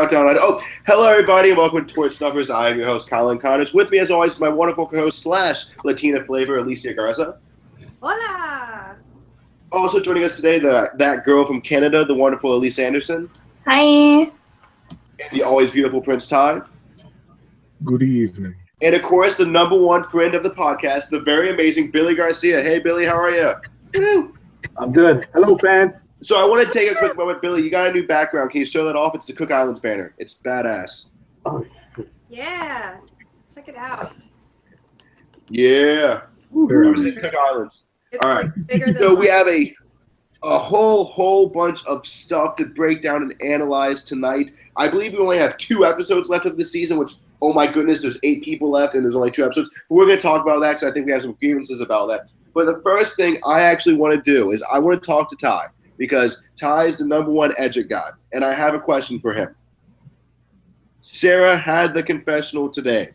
countdown. Oh, hello everybody, and welcome to Torchsnuffers. I am your host, Colin Connors. With me, as always, is my wonderful co-host / Latina flavor, Alicia Garza. Hola. Also joining us today, that girl from Canada, the wonderful Elise Anderson. Hi. And the always beautiful Prince Ty. Good evening. And of course, the number one friend of the podcast, the very amazing Billy Garcia. Hey, Billy, how are you? Woo. I'm good. Hello, fans. So I want to take a quick moment, Billy. You got a new background. Can you show that off? It's the Cook Islands banner. It's badass. Oh, yeah. Check it out. Yeah. Represent Cook Islands. It's all right. Like bigger than so we have a whole bunch of stuff to break down and analyze tonight. I believe we only have 2 episodes left of the season, which, oh my goodness, there's 8 people left and there's only 2 episodes. But we're going to talk about that because I think we have some grievances about that. But the first thing I actually want to do is I want to talk to Ty, because Ty is the number one edit guy, and I have a question for him. Sarah had the confessional today.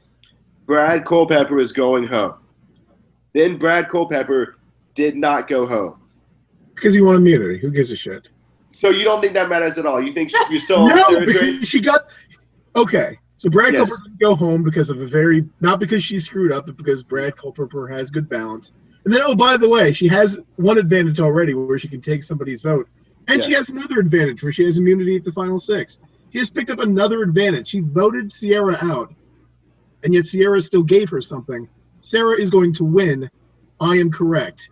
Brad Culpepper is going home. Then Brad Culpepper did not go home. Because he won immunity. Who gives a shit? So you don't think that matters at all? You think you're still no, on Sarah's because train? she got – okay. So Brad Yes. Culpepper didn't go home because of not because she screwed up, but because Brad Culpepper has good balance. And then, oh, by the way, she has one advantage already where she can take somebody's vote. And she has another advantage where she has immunity at the final 6. She just picked up another advantage. She voted Cirie out, and yet Cirie still gave her something. Sarah is going to win. I am correct.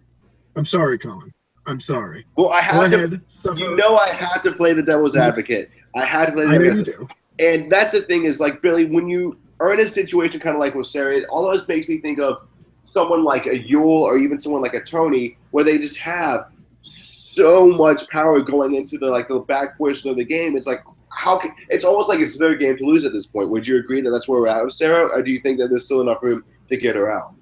I'm sorry, Colin. I'm sorry. Well, I have Go to. ahead, suffer. I have to play the devil's advocate. I had to play the I know devil's you advocate. do. And that's the thing is, like, Billy, when you are in a situation kind of like with Sarah, it almost makes me think of someone like a Yule or even someone like a Tony, where they just have so much power going into the back portion of the game. It's like, it's almost like it's their game to lose at this point. Would you agree that that's where we're at with Sarah, or do you think that there's still enough room to get her out?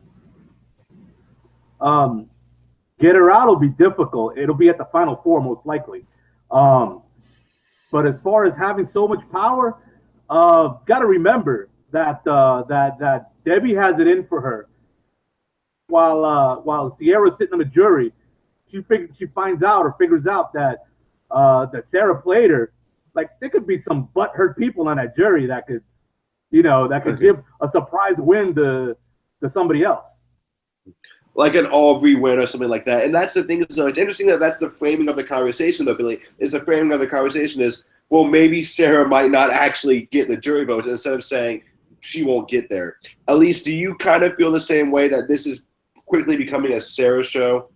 Get her out will be difficult. It'll be at the final 4 most likely. But as far as having so much power, got to remember that Debbie has it in for her. While Ciarie's sitting on the jury, she figures out that Sarah played her. Like, there could be some butthurt people on that jury that could give a surprise win to somebody else. Like an Aubrey win or something like that. And that's the thing. So it's interesting that that's the framing of the conversation, though, Billy. Is the framing of the conversation is, well, maybe Sarah might not actually get the jury vote instead of saying she won't get there. Elise, do you kind of feel the same way that this is quickly becoming a Sarah show?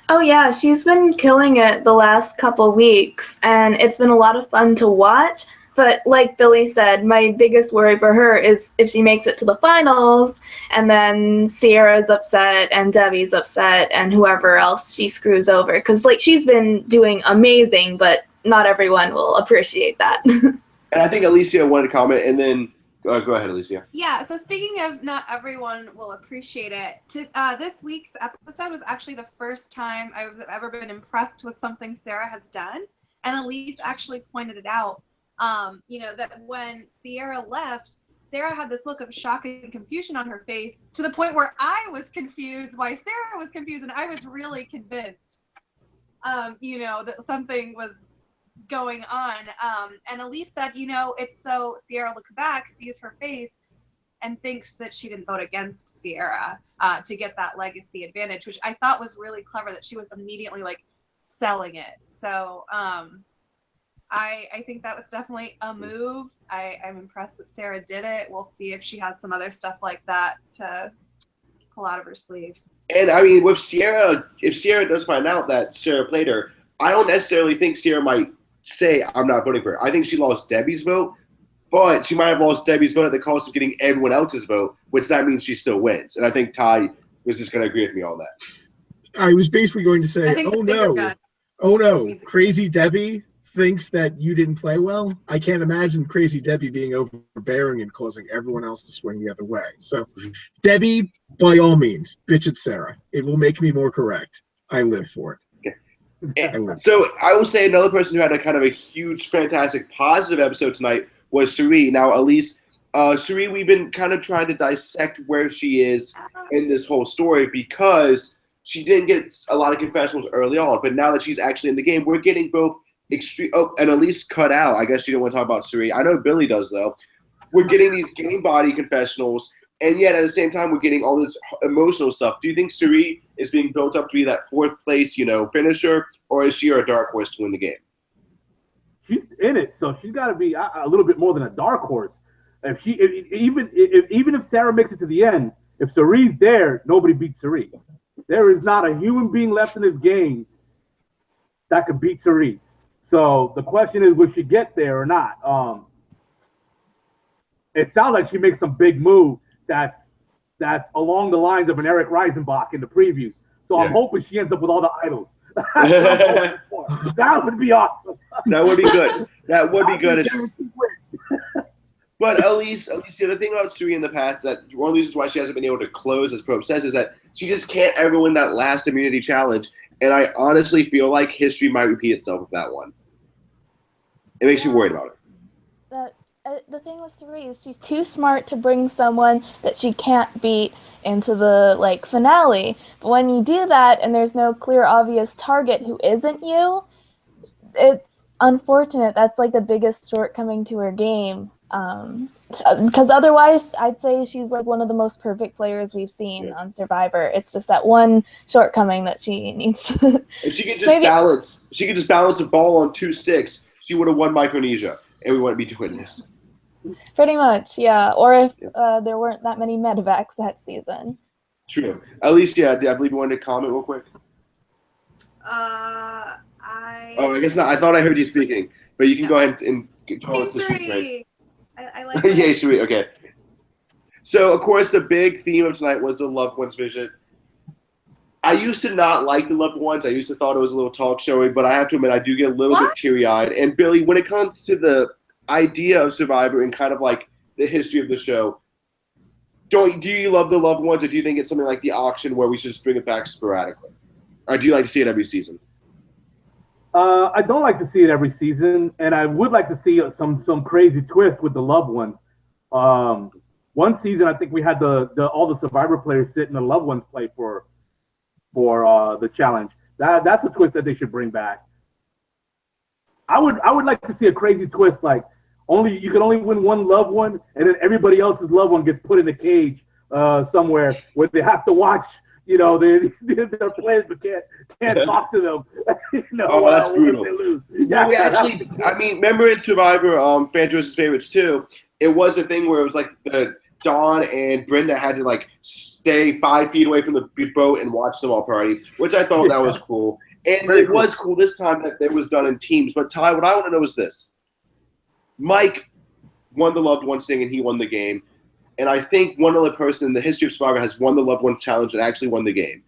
Oh, yeah. She's been killing it the last couple weeks, and it's been a lot of fun to watch. But like Billy said, my biggest worry for her is if she makes it to the finals and then Ciara's upset and Debbie's upset and whoever else she screws over. Because, like, she's been doing amazing, but not everyone will appreciate that. And I think Alicia wanted to comment, and then go ahead, Alicia. Yeah, so speaking of not everyone will appreciate it, this week's episode was actually the first time I've ever been impressed with something Sarah has done. And Elise actually pointed it out. That when Cirie left, Sarah had this look of shock and confusion on her face to the point where I was confused why Sarah was confused, and I was really convinced, that something was going on. And Elise said, it's so Cirie looks back, sees her face, and thinks that she didn't vote against Cirie to get that legacy advantage, which I thought was really clever that she was immediately, like, selling it. So, I think that was definitely a move. I'm impressed that Sarah did it. We'll see if she has some other stuff like that to pull out of her sleeve. And I mean, with Cirie, if Cirie does find out that Sarah played her, I don't necessarily think Cirie might say, I'm not voting for her. I think she lost Debbie's vote, but she might have lost Debbie's vote at the cost of getting everyone else's vote, which that means she still wins. And I think Ty was just going to agree with me on that. I was basically going to say, oh no, Crazy Debbie thinks that you didn't play well. I can't imagine Crazy Debbie being overbearing and causing everyone else to swing the other way. So, Debbie, by all means, bitch at Sarah. It will make me more correct. I live for it. So I will say another person who had a kind of a huge, fantastic, positive episode tonight was Cirie. Now, Elise, Cirie, we've been kind of trying to dissect where she is in this whole story because she didn't get a lot of confessionals early on. But now that she's actually in the game, we're getting both extreme. Oh, and Elise cut out. I guess she didn't want to talk about Cirie. I know Billy does though. We're getting these game body confessionals, and yet at the same time we're getting all this emotional stuff. Do you think Cirie is being built up to be that fourth place, finisher, or is she a dark horse to win the game? She's in it, so she's got to be a little bit more than a dark horse. Even if Sarah makes it to the end, if Cirie's there, nobody beats Cirie. There is not a human being left in this game that could beat Cirie. So the question is, will she get there or not? It sounds like she makes some big move that's along the lines of an Eric Reisenbach in the preview. So I'm hoping she ends up with all the idols. That would be awesome. That would be good. That would be good. But Elise, the other thing about Cirie in the past, that one of the reasons why she hasn't been able to close, as Pope says, is that she just can't ever win that last immunity challenge. And I honestly feel like history might repeat itself with that one. It makes me worried about it. The thing with Cirie is she's too smart to bring someone that she can't beat into the finale. But when you do that and there's no clear, obvious target who isn't you, it's unfortunate. That's the biggest shortcoming to her game. Because otherwise, I'd say she's one of the most perfect players we've seen on Survivor. It's just that one shortcoming that she needs. If she could just balance a ball on 2 sticks, she would have won Micronesia, and we wouldn't be doing this. Pretty much, yeah. Or if there weren't that many medevacs that season. True. Alicia, I believe you wanted to comment real quick. I guess not. I thought I heard you speaking, but you can go ahead and tell us the Cirie. I like yeah, Cirie. Okay. So, of course, the big theme of tonight was the loved ones visit. I used to not like the loved ones. I used to thought it was a little talk showy, but I have to admit I do get a little bit teary-eyed. And Billy, when it comes to the idea of Survivor and kind of the history of the show, do you love the loved ones, or do you think it's something like the auction where we should just bring it back sporadically? Or do you like to see it every season? I don't like to see it every season, and I would like to see some crazy twist with the loved ones. One season, I think we had all the Survivor players sit in the loved ones play for the challenge. That's a twist that they should bring back. I would like to see a crazy twist, you can only win one loved one, and then everybody else's loved one gets put in a cage somewhere where they have to watch. They're players but can't talk to them. That's brutal. Remember in Survivor, Fan Choice's Favorites too, it was a thing where it was Dawn and Brenda had to stay 5 feet away from the boat and watch them all party, which I thought that was cool. And it was cool this time that it was done in teams. But Ty, what I want to know is this. Mike won the loved ones thing and he won the game. And I think one other person in the history of Survivor has won the loved one challenge and actually won the game.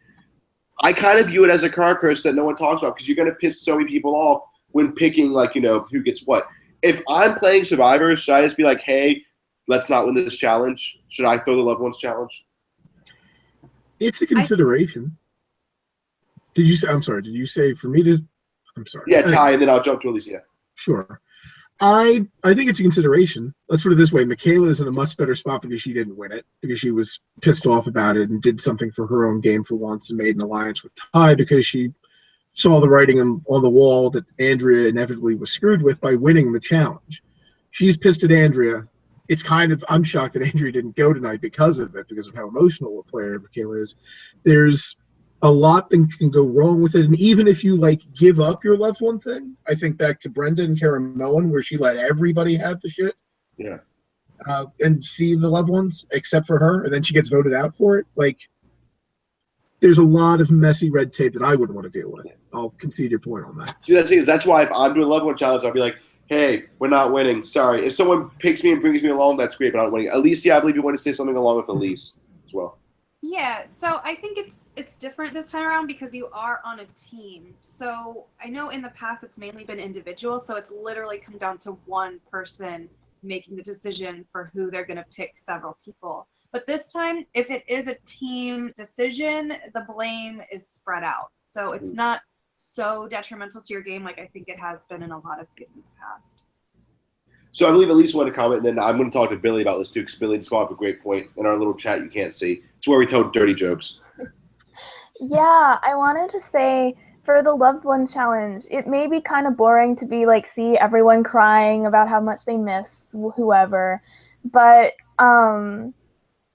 I kind of view it as a car curse that no one talks about because you're going to piss so many people off when picking, who gets what. If I'm playing Survivor, should I just be like, hey, let's not win this challenge? Should I throw the loved ones challenge? It's a consideration. Did you say for me to? I'm sorry. Yeah, Ty, and then I'll jump to Alicia. Sure. I think it's a consideration. Let's put it this way. Michaela is in a much better spot because she didn't win it, because she was pissed off about it and did something for her own game for once and made an alliance with Ty because she saw the writing on the wall that Andrea inevitably was screwed with by winning the challenge. She's pissed at Andrea. I'm shocked that Andrea didn't go tonight because of it, because of how emotional a player Michaela is. There's a lot that can go wrong with it. And even if you give up your loved one thing, I think back to Brenda and Karen Moen, where she let everybody have the shit. Yeah. And see the loved ones except for her, and then she gets voted out for it. There's a lot of messy red tape that I wouldn't want to deal with. I'll concede your point on that. See, that's why if I'm doing a loved one challenge, I'll be like, hey, we're not winning. Sorry. If someone picks me and brings me along, that's great, but I'm not winning. Alicia, I believe you want to say something along with Elise as well. Yeah, so I think it's different this time around because you are on a team. So I know in the past it's mainly been individual, so it's literally come down to one person making the decision for who they're going to pick several people. But this time, if it is a team decision, the blame is spread out. So it's not so detrimental to your game like I think it has been in a lot of seasons past. So I believe Elise wanted to comment, and then I'm going to talk to Billy about this too, because Billy just brought up a great point in our little chat you can't see. It's where we tell dirty jokes. Yeah, I wanted to say for the loved one challenge, it may be kind of boring to be like see everyone crying about how much they miss whoever, but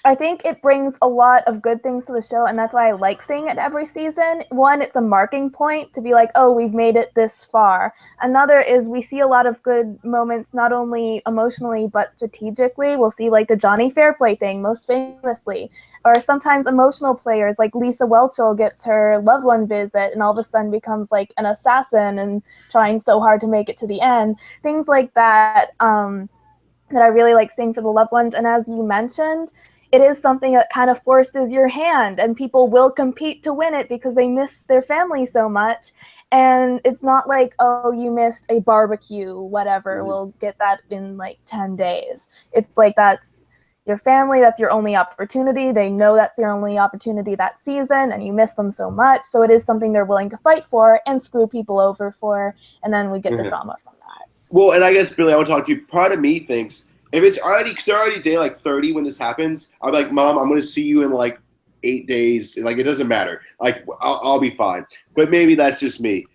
I think it brings a lot of good things to the show, and that's why I like seeing it every season. One, it's a marking point to be like, oh, we've made it this far. Another is we see a lot of good moments, not only emotionally, but strategically. We'll see like the Johnny Fairplay thing, most famously. Or sometimes emotional players, like Lisa Welchel gets her loved one visit and all of a sudden becomes like an assassin and trying so hard to make it to the end. Things like that that I really like seeing for the loved ones. And as you mentioned, it is something that kind of forces your hand, and people will compete to win it because they miss their family so much. And it's not like, oh, you missed a barbecue, whatever, we'll get that in like 10 days. It's like that's your family, that's your only opportunity. They know that's their only opportunity that season, and you miss them so much. So it is something they're willing to fight for and screw people over for, and then we get the drama from that. Well, and I guess, Billy, I want to talk to you. Part of me thinks, if it's already, because they're already day like 30 when this happens, I'm like, Mom, I'm going to see you in like 8 days. Like, it doesn't matter. Like, I'll be fine. But maybe that's just me.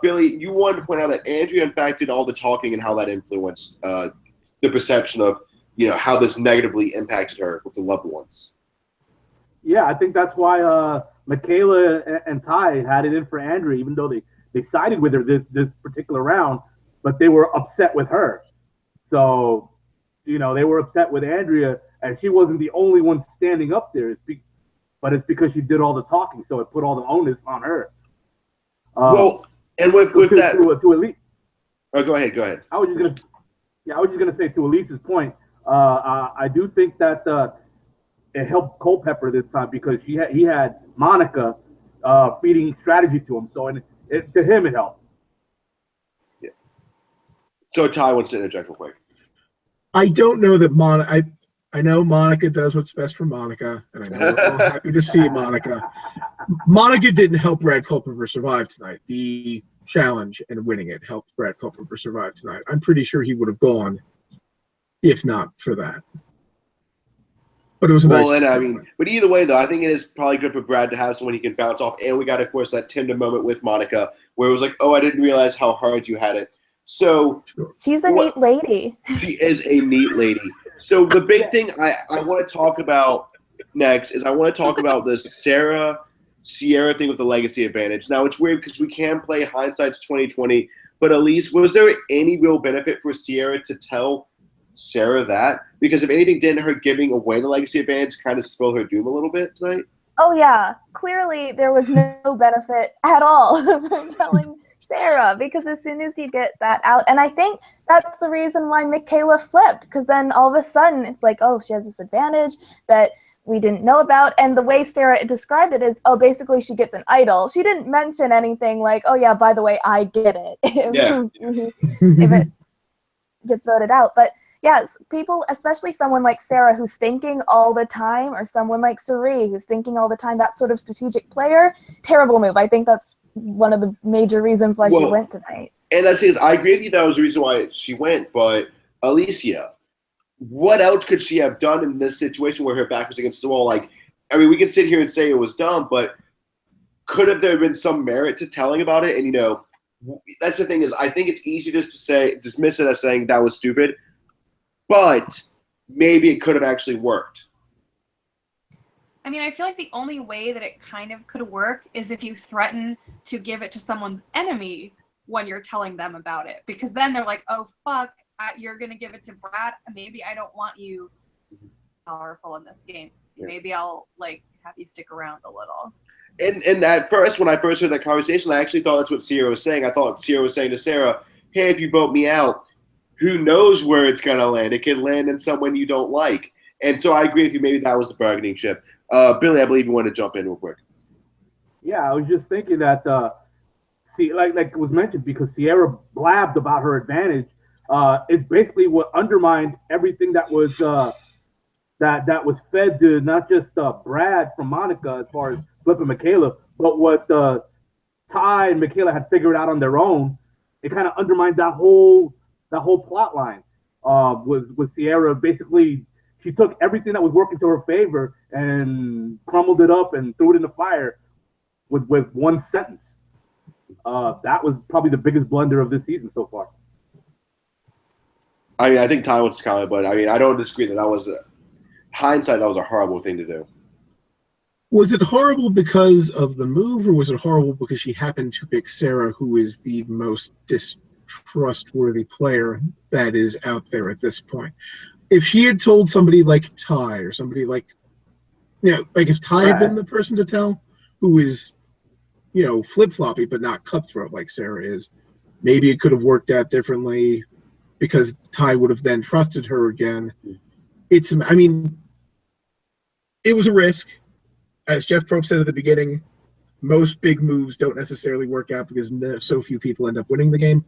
Billy, you wanted to point out that Andrea, in fact, did all the talking and how that influenced the perception of, you know, how this negatively impacted her with the loved ones. Yeah, I think that's why Michaela and Ty had it in for Andrea, even though they sided with her this particular round, but they were upset with her. So, you know, they were upset with Andrea, and she wasn't the only one standing up there. But it's because she did all the talking, so it put all the onus on her. Well, and with that, to Elise. Oh, go ahead. I was just gonna say, to Elise's point, I do think that it helped Culpepper this time because he had Monica feeding strategy to him, so to him it helped. Yeah. So Ty wants to interject real quick. I don't know that I know Monica does what's best for Monica, and I know we're all happy to see Monica. Monica didn't help Brad Culpepper survive tonight. The challenge and winning it helped Brad Culpepper survive tonight. I'm pretty sure he would have gone if not for that. But it was a nice. Well, and I mean, but either way, though, I think it is probably good for Brad to have someone he can bounce off. And we got, of course, that Tinder moment with Monica where it was like, oh, I didn't realize how hard you had it. So she's a neat lady. She is a neat lady. So the big thing I want to talk about next is I want to talk about this Cirie thing with the legacy advantage. Now, it's weird because we can play hindsight's 2020, but at least was there any real benefit for Cirie to tell Sarah that? Because if anything, didn't her giving away the legacy advantage kind of spoil her doom a little bit tonight? Oh, yeah. Clearly, there was no benefit at all for telling Sarah, because as soon as you get that out, and I think that's the reason why Michaela flipped, because then all of a sudden it's like, oh, she has this advantage that we didn't know about, and the way Sarah described it is, oh, basically she gets an idol. She didn't mention anything like, oh yeah, by the way, I get it. If it gets voted out. But yes, people, especially someone like Sarah who's thinking all the time, or someone like Cirie who's thinking all the time, that sort of strategic player, terrible move. I think that's one of the major reasons why she went tonight. And that's it. I agree with you that was the reason why she went, but Alicia, what else could she have done in this situation where her back was against the wall? Like, I mean, we can sit here and say it was dumb, but could have there been some merit to telling about it? And, you know, that's the thing is I think it's easy just to dismiss it as saying that was stupid, but maybe it could have actually worked. I mean, I feel like the only way that it kind of could work is if you threaten to give it to someone's enemy when you're telling them about it. Because then they're like, oh, fuck, you're going to give it to Brad. Maybe I don't want you powerful in this game. Maybe I'll, like, have you stick around a little. And at first, when I first heard that conversation, I actually thought that's what Cirie was saying. I thought Cirie was saying to Sarah, hey, if you vote me out, who knows where it's going to land? It could land in someone you don't like. And so I agree with you. Maybe that was the bargaining chip. Billy, I believe you want to jump in real quick. Yeah, I was just thinking that, like it was mentioned, because Cirie blabbed about her advantage, it's basically what undermined everything that was that was fed to not just Brad from Monica as far as flipping Michaela, but what Ty and Michaela had figured out on their own. It kind of undermined that whole plot line. Was Cirie basically, she took everything that was working to her favor and crumbled it up and threw it in the fire with one sentence. that was probably the biggest blunder of this season so far. I mean, I think Ty wants to comment, but I mean, I don't disagree that was hindsight. That was a horrible thing to do. Was it horrible because of the move, or was it horrible because she happened to pick Sarah, who is the most distrustworthy player that is out there at this point? If she had told somebody like Ty, or somebody like, like if Ty had been the person to tell, who is, flip-floppy but not cutthroat like Sarah is, maybe it could have worked out differently because Ty would have then trusted her again. It was a risk. As Jeff Probst said at the beginning, most big moves don't necessarily work out because so few people end up winning the game.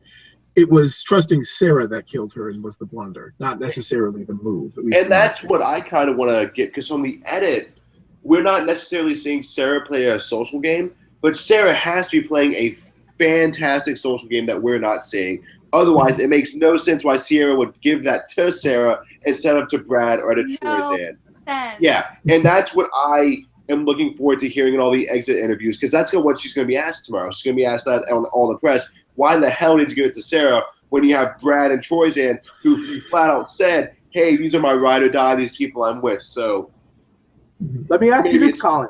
It was trusting Sarah that killed her and was the blunder, not necessarily the move. And that's what I kind of want to get, because from the edit, we're not necessarily seeing Sarah play a social game, but Sarah has to be playing a fantastic social game that we're not seeing. Otherwise, it makes no sense why Cirie would give that to Sarah instead of to Brad or to Troyzan. Yeah, and that's what I am looking forward to hearing in all the exit interviews, because that's what she's going to be asked tomorrow. She's going to be asked that on all the press. Why the hell did you give it to Sarah when you have Brad and Troyzan who flat out said, hey, these are my ride or die, these people I'm with. So let me ask you this, Colin.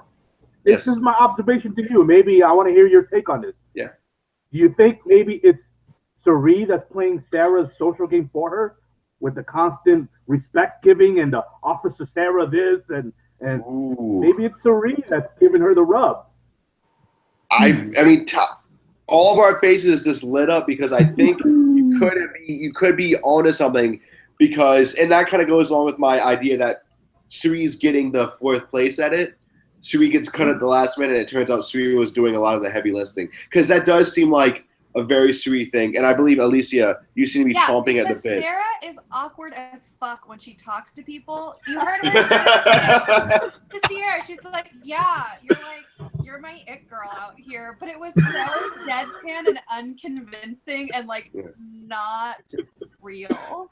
This is my observation to you. Maybe I want to hear your take on this. Yeah. Do you think maybe it's Cirie that's playing Sarah's social game for her, with the constant respect giving and the Officer Sarah this and maybe it's Cirie that's giving her the rub? I mean, all of our faces just lit up because I think you could be onto something, because, and that kind of goes along with my idea that Cirie's getting the 4th place at it. Cirie gets cut at the last minute. It turns out Cirie was doing a lot of the heavy lifting, because that does seem like a very Cirie thing. And I believe, Alicia, you seem to be chomping at the bit. Sarah is awkward as fuck when she talks to people. You heard her to Cirie. She's like, yeah, you're my it girl out here. But it was so deadpan and unconvincing and not real.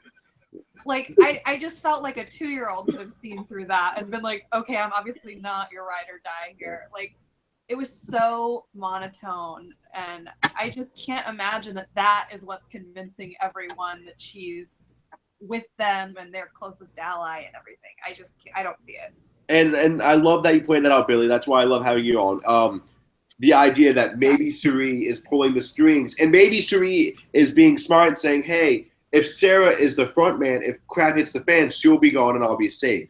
Like, I just felt like a 2-year-old could have seen through that and been like, okay, I'm obviously not your ride or die here. Like, it was so monotone, and I just can't imagine that is what's convincing everyone that she's with them and their closest ally and everything. I don't see it. And I love that you pointed that out, Billy. That's why I love having you on. The idea that maybe Cirie is pulling the strings, and maybe Cirie is being smart and saying, hey, if Sarah is the front man, if crap hits the fan, she'll be gone and I'll be safe.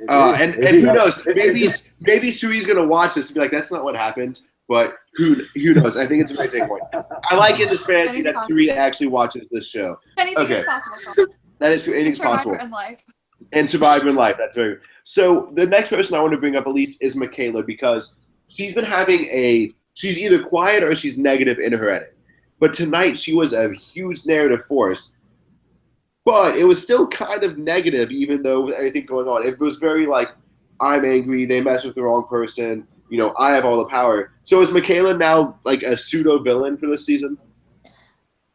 And who knows? Maybe Cirie's gonna watch this and be like, "That's not what happened." But who knows? I think it's a great takeaway. I like in this fantasy that Cirie actually watches this show. Anything is possible. That is true. Anything's possible. In life. And survivor in life. That's very. So the next person I want to bring up, Elise, is Michaela, because she's been having she's either quiet or she's negative in her edit. But tonight she was a huge narrative force. But it was still kind of negative, even though with everything going on. It was very like, I'm angry, they messed with the wrong person, I have all the power. So is Michaela now like a pseudo-villain for this season?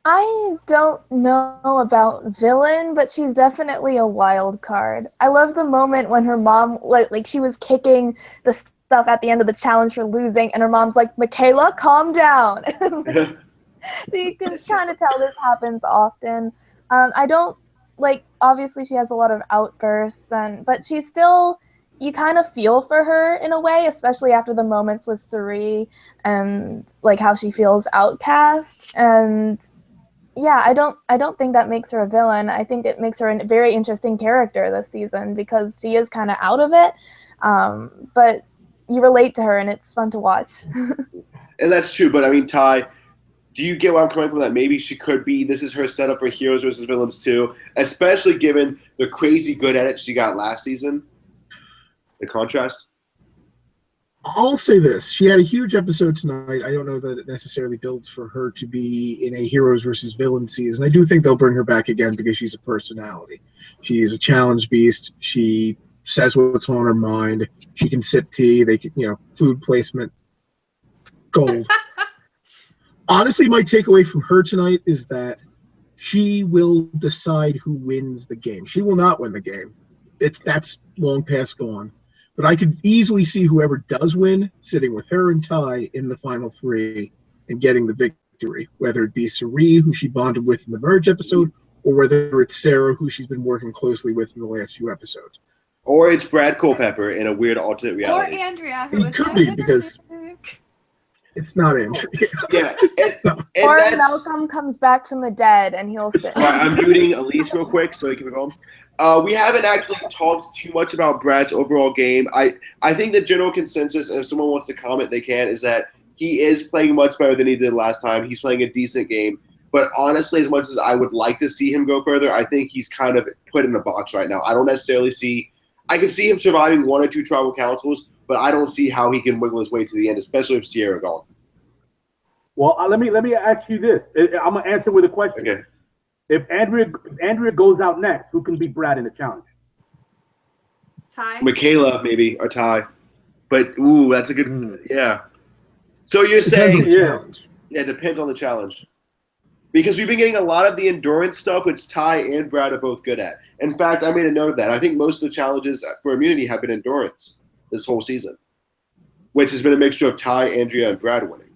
I don't know about villain, but she's definitely a wild card. I love the moment when her mom, like she was kicking the stuff at the end of the challenge for losing, and her mom's like, Michaela, calm down. So you can kind of tell this happens often. I don't, obviously she has a lot of outbursts, but she's still, you kind of feel for her in a way, especially after the moments with Cirie and, how she feels outcast. And, yeah, I don't think that makes her a villain. I think it makes her a very interesting character this season because she is kind of out of it. But you relate to her, and it's fun to watch. And that's true, but, I mean, Ty, do you get where I'm coming from, that maybe she could be, this is her setup for Heroes versus Villains too, especially given the crazy good edit she got last season? The contrast? I'll say this. She had a huge episode tonight. I don't know that it necessarily builds for her to be in a Heroes versus Villains season. I do think they'll bring her back again because she's a personality. She's a challenge beast. She says what's on her mind. She can sip tea. They can, food placement, gold. Honestly, my takeaway from her tonight is that she will decide who wins the game. She will not win the game. That's long past gone. But I could easily see whoever does win sitting with her and Ty in the final 3 and getting the victory, whether it be Cirie, who she bonded with in the Merge episode, or whether it's Sarah, who she's been working closely with in the last few episodes. Or it's Brad Culpepper in a weird alternate reality. Or Andrea, who It is could be, because it's not Andrea. Yeah. And Or that's- Malcolm comes back from the dead and he'll sit. All right, I'm muting Elise real quick so he can go home. We haven't actually talked too much about Brad's overall game. I think the general consensus, and if someone wants to comment, they can, is that he is playing much better than he did last time. He's playing a decent game. But honestly, as much as I would like to see him go further, I think he's kind of put in a box right now. I don't necessarily see – I can see him surviving 1 or 2 tribal councils, but I don't see how he can wiggle his way to the end, especially if Cirie gone. Well, let me ask you this. I'm going to answer with a question. Okay. If Andrea goes out next, who can beat Brad in the challenge? Ty. Michaela, maybe, or Ty. But, ooh, that's a good – yeah. So you're Depends on saying the challenge. – yeah, it depends on the challenge. Because we've been getting a lot of the endurance stuff, which Ty and Brad are both good at. In fact, I made a note of that. I think most of the challenges for immunity have been endurance this whole season, which has been a mixture of Ty, Andrea, and Brad winning.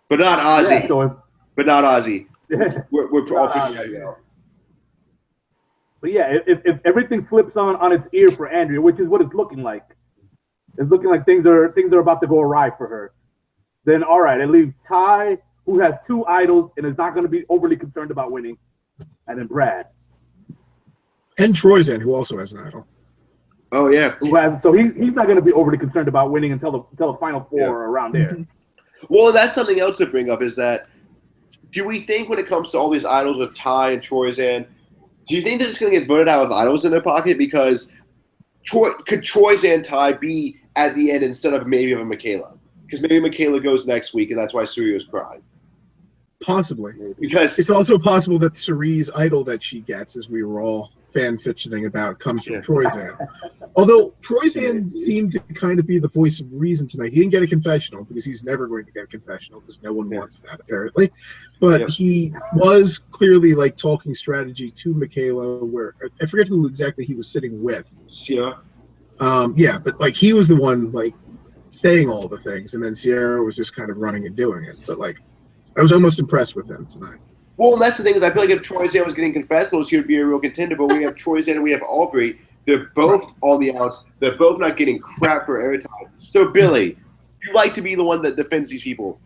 But not Ozzy. Yeah, so But not Ozzy. if, We're all figuring that out. but yeah, if everything flips on its ear for Andrea, which is what it's looking like things are about to go awry for her, then all right, it leaves Ty, who has 2 idols and is not going to be overly concerned about winning, and then Brad. And Troyzan, who also has an idol. Oh, yeah. So he's not going to be overly concerned about winning until the final 4 or around there. Well, that's something else to bring up is that do we think when it comes to all these idols with Ty and Troyzan, do you think they're just going to get voted out with idols in their pocket? Because could Troyzan Ty be at the end instead of maybe of a Michaela? Because maybe Michaela goes next week, and that's why Cirie was crying. Possibly. Because It's also possible that Cirie's idol that she gets, as we were all fan-fictioning about, comes from Troyzan. Although Troyzan seemed to kind of be the voice of reason tonight. He didn't get a confessional because he's never going to get a confessional because no one wants that, apparently. But he was clearly like talking strategy to Michaela, where I forget who exactly he was sitting with. Cirie. Yeah, but like he was the one like saying all the things, and then Cirie was just kind of running and doing it. But like I was almost impressed with him tonight. Well, and that's the thing is I feel like if Troyzan was getting confessionals, he would be a real contender. But we have Troyzan and we have Aubrey. They're both on the outs. They're both not getting crap for airtime. So, Billy, you like to be the one that defends these people.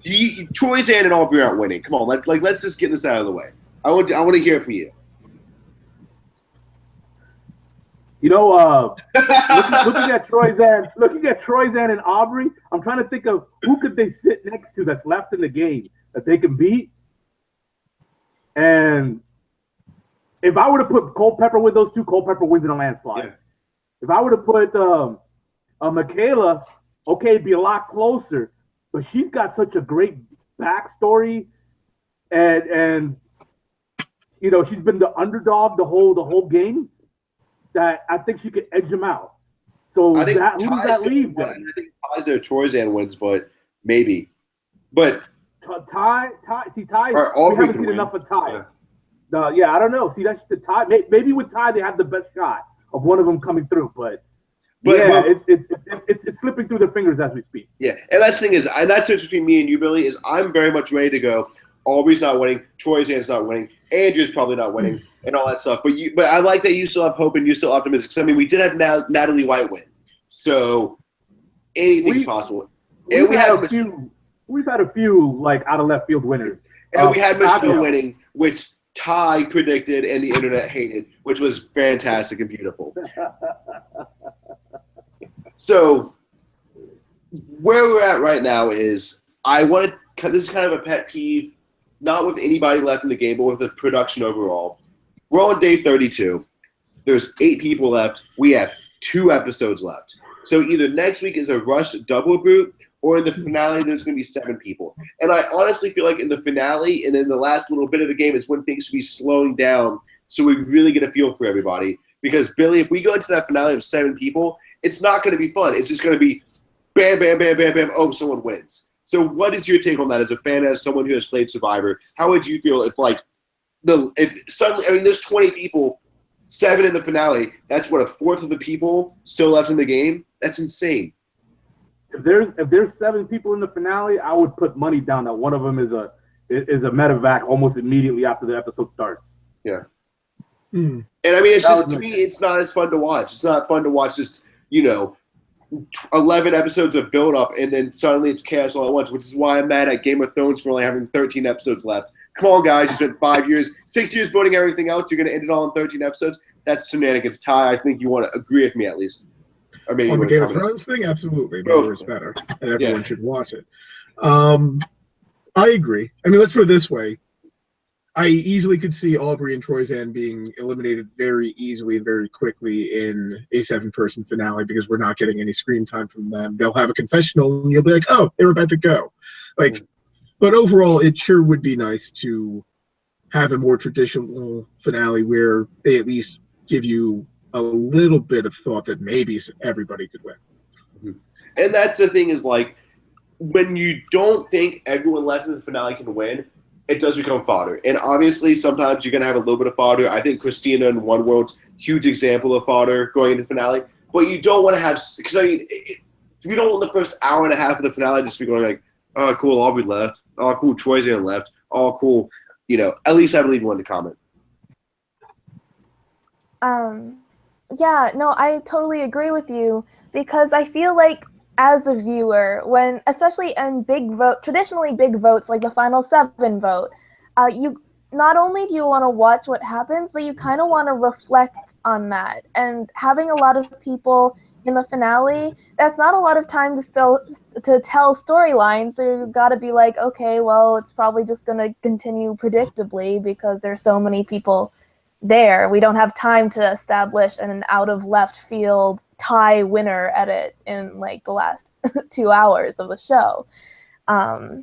Troyzan and Aubrey aren't winning. Come on, let's just get this out of the way. I want to hear it from you. You know, looking at Troyzan and Aubrey, I'm trying to think of who could they sit next to that's left in the game that they can beat. And if I were to put Culpepper with those 2, Culpepper wins in a landslide. Yeah. If I were to put Michaela, okay, it'd be a lot closer, but she's got such a great backstory, and you know she's been the underdog the whole game. That I think she could edge him out. So I think who does that leave then? I think Ty's there. Troyzan wins, but maybe. But Ty. See, Ty. Or We Aubrey haven't can seen win. enough of Ty. Yeah. I don't know. See, that's the Ty. Maybe with Ty they have the best shot of one of them coming through, but it's slipping through their fingers as we speak. Yeah, and that's the thing is, and that's the difference between me and you, Billy, is I'm very much ready to go. Aubrey's not winning. Troyzan's not winning. Andrew's probably not winning, and all that stuff. But I like that you still have hope and you're still optimistic. 'Cause, I mean, we did have Natalie White win, so anything's possible. And We've had a few like out of left field winners. And we had Michelle winning, which Ty predicted and the internet hated, which was fantastic and beautiful. So where we're at right now is this is kind of a pet peeve, not with anybody left in the game, but with the production overall. We're on day 32. There's 8 people left. We have 2 episodes left. So either next week is a rush double group, or in the finale there's going to be 7 people. And I honestly feel like in the finale and in the last little bit of the game is when things should be slowing down so we really get a feel for everybody. Because, Billy, if we go into that finale of 7 people, it's not going to be fun. It's just going to be bam, bam, bam, bam, bam, oh, someone wins. So what is your take on that as a fan, as someone who has played Survivor? How would you feel if suddenly, I mean, there's 20 people, 7 in the finale. That's what, a fourth of the people still left in the game? That's insane. If there's 7 people in the finale, I would put money down that one of them is a medevac almost immediately after the episode starts. Yeah. Mm. And I mean, it's just, to me, it's not as fun to watch. It's not fun to watch just, 11 episodes of build-up, and then suddenly it's chaos all at once, which is why I'm mad at Game of Thrones for only having 13 episodes left. Come on, guys. You spent 5 years, 6 years building everything out. You're going to end it all in 13 episodes? That's shenanigans. Ty, I think you want to agree with me at least. Or maybe On the you Game want of to Thrones thing, absolutely. Both. More is better, and everyone should watch it. I agree. I mean, let's put it this way. I easily could see Aubrey and Troyzan being eliminated very easily and very quickly in a 7-person finale because we're not getting any screen time from them. They'll have a confessional, and you'll be like, oh, they were about to go. But overall, it sure would be nice to have a more traditional finale where they at least give you a little bit of thought that maybe everybody could win. And that's the thing is, when you don't think everyone left in the finale can win, it does become fodder. And obviously, sometimes you're going to have a little bit of fodder. I think Christina in One World's huge example of fodder going into the finale. But you don't want to have – because, I mean, you don't want the first hour and a half of the finale just be going like, oh, cool, Aubrey left. Oh, cool, Troyzan left. Oh, cool. At least I believe you wanted to comment. Yeah, no, I totally agree with you because I feel like as a viewer, when especially in traditionally big votes like the final 7 vote, you not only do you want to watch what happens, but you kind of want to reflect on that. And having a lot of people in the finale, that's not a lot of time to tell storylines. So you got to be like, okay, well, it's probably just going to continue predictably because there's so many people there. We don't have time to establish an out of left field tie winner edit in the last 2 hours of the show. I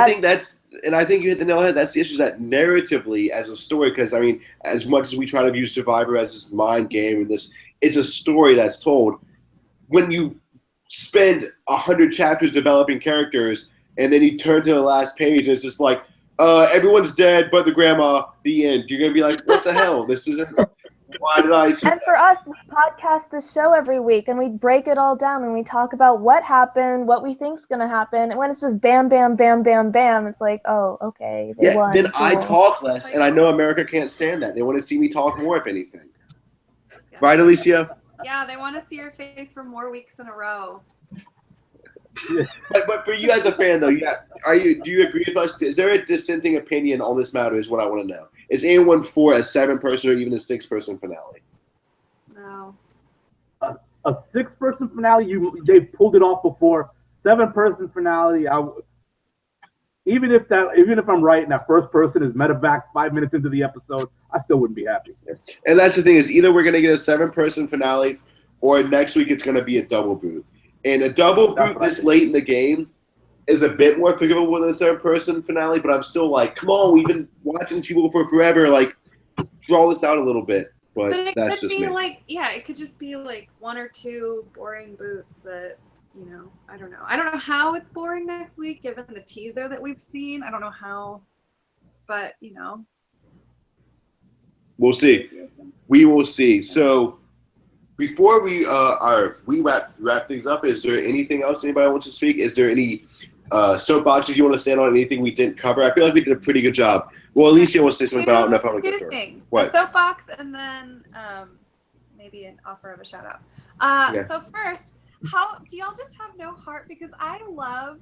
think you hit the nail on the head. That's the issue, is that narratively as a story, because I mean, as much as we try to view Survivor as this mind game and it's a story that's told. When you spend 100 chapters developing characters and then you turn to the last page and it's just like, everyone's dead but the grandma, the end. You're going to be like, what the hell? This isn't... Why did I... And for us, we podcast this show every week, and we break it all down, and we talk about what happened, what we think's going to happen. And when it's just bam, bam, bam, bam, bam, it's like, oh, okay, they won. Then I talk less, and I know America can't stand that. They want to see me talk more, if anything. Yeah. Right, Alicia? Yeah, they want to see your face for more weeks in a row. But for you as a fan, though, do you agree with us? Is there a dissenting opinion on this matter is what I want to know. Is anyone for a 7-person or even a 6-person finale? No. A 6-person finale, they've pulled it off before. 7-person finale, even if I'm right and that first person is medevac 5 minutes into the episode, I still wouldn't be happy. And that's the thing, is either we're going to get a 7-person finale or next week it's going to be a double boot. And a double boot this late in the game is a bit more forgivable than a 7-person finale, but I'm still like, come on, we've been watching these people for forever. Draw this out a little bit. But that's just me. It could just be 1 or 2 boring boots that, I don't know. I don't know how it's boring next week, given the teaser that we've seen. I don't know how, but, We'll see. We will see. So, before we wrap things up, is there anything else anybody wants to speak? Is there any soapboxes you want to stand on? Anything we didn't cover? I feel like we did a pretty good job. Well, Alicia wants to say something, but I don't know if I want to go through it. What? A soapbox, and then maybe an offer of a shout out. So first, how do y'all just have no heart? Because I love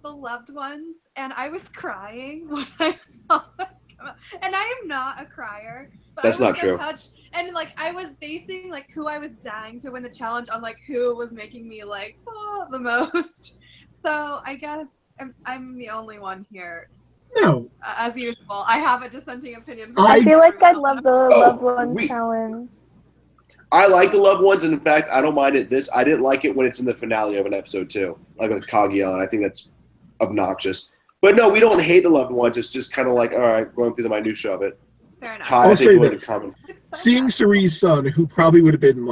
the loved ones, and I was crying when I saw them come out. And I am not a crier. But that's I was not true. Touched, and I was basing who I was dying to win the challenge on who was making me the most. So I guess I'm the only one here. No. As usual, I have a dissenting opinion. I feel like I love the loved ones challenge. I like the loved ones, and in fact, I don't mind it. I didn't like it when it's in the finale of an episode too, like with Kaguya, and I think that's obnoxious. But no, we don't hate the loved ones. It's just kind of all right, going through the minutia of it. Fair enough. I'll say this. Seeing Cirie's son, who probably would have been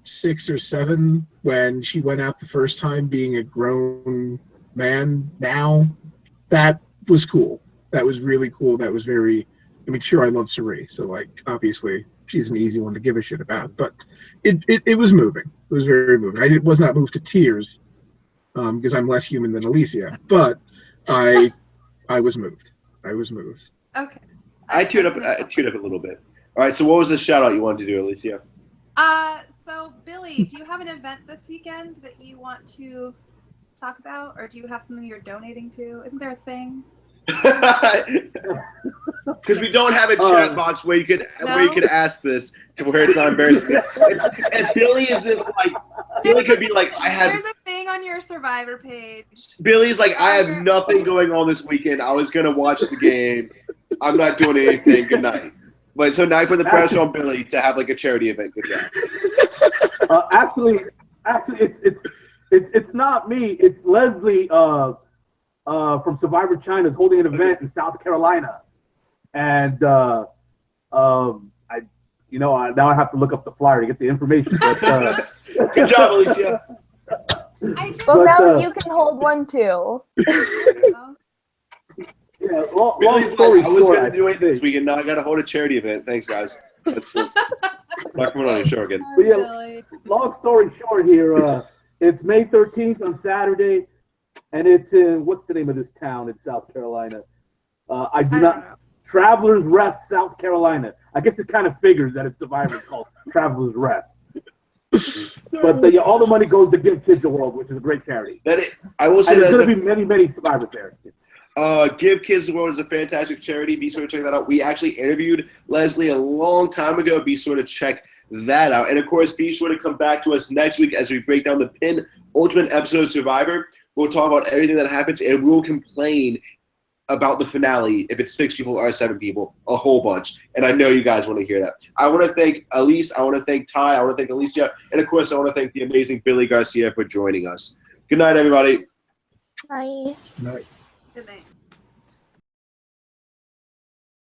6 or 7 when she went out the first time, being a grown man now, that was cool. That was really cool. That was very I mean, sure, I love Cirie, so like obviously she's an easy one to give a shit about. But it was moving. It was very moving. I was not moved to tears because I'm less human than Alicia, but I was moved. I was moved. Okay. I teared up a little bit. All right, so what was the shout out you wanted to do, Alicia? So Billy, do you have an event this weekend that you want to talk about, or do you have something you're donating to? Isn't there a thing? Because we don't have a chat box where you could ask this to where it's not embarrassing. And Billy is just like, Billy could be like, There's a thing on your Survivor page. Billy's like, I have nothing going on this weekend. I was gonna watch the game. I'm not doing anything. Good night. But so now for the pressure on Billy to have like a charity event. Good job. Actually, it's not me. It's Leslie from Survivor China is holding an event in South Carolina, and now I have to look up the flyer to get the information. But, good job, Alicia. Well, now you can hold one too. Yeah, long Billy's story like, I was short, going to do it this weekend. Now I got to hold a charity event. Thanks, guys. Back on your show again. But yeah, long story short here, it's May 13th on Saturday, and it's in, what's the name of this town in South Carolina? I do not know. Travelers Rest, South Carolina. I guess it kind of figures that it's Survivor called Travelers Rest. But all the money goes to Give Kids the World, which is a great charity. I will say there's going to be many, many survivors there. Give Kids the World is a fantastic charity. Be sure to check that out. We actually interviewed Leslie a long time ago. Be sure to check that out. And, of course, be sure to come back to us next week as we break down the Pin Ultimate episode of Survivor. We'll talk about everything that happens, and we'll complain about the finale if it's 6 people or 7 people, a whole bunch. And I know you guys want to hear that. I want to thank Elise. I want to thank Ty. I want to thank Alicia. And, of course, I want to thank the amazing Billy Garcia for joining us. Good night, everybody. Bye. Good night. Good night.